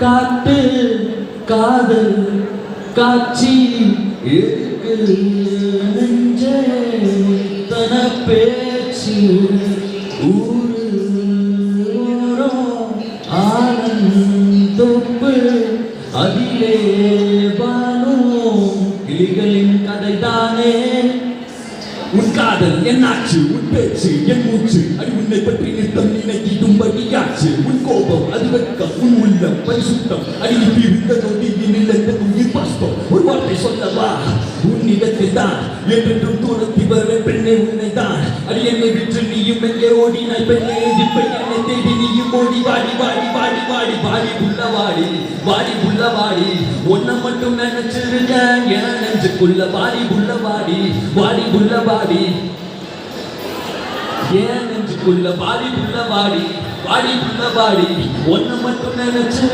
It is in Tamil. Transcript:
காட்டு காதல் காட்சி இருக்கு நெஞ்சே தன பேச்சு ஊரு ஓரம் ஆனந்தொப்பு அதிலே வாழும் கிளிகளின் கதைதானே. உன் காதல் என்னாச்சு, உன் பேச்சு என் மூச்சு, அது உன்னை பற்றி நிறுத்தம் நினைக்கிடும்படியாச்சு. உன் கோபம் அது வெட்கம், உன் உள்ளம் பரிசுத்தம், அடியில் இருந்த நொடியில் நிலைத்த உயிர் பாஸ்பம். ஒரு வார்த்தை சொல்லவா உன்னிடத்தில் தான் என்றென்றும் தூரத்தி வர பெண்ணே உன்னை தான். அது என்னை விற்று நீயும் எங்கே ஓடினாய் பெண்ணே, இப்ப என்னை தேடி நீயும் ஓடி வாடி வாடி வாடி வாடி வாடி புள்ளவாடி வாடி புள்ளவாடி. ஒன்ன மட்டும் நினைச்சிருக்க என் நெஞ்சுக்குள்ள வாடி புள்ளவாடி வாடி புள்ளவாடி. ஏன் நெஞ்சுக்குள்ள வாடி புள்ளவாடி வாடி புள்ளவாடி. ஒன்ன மட்டும் நினைச்சு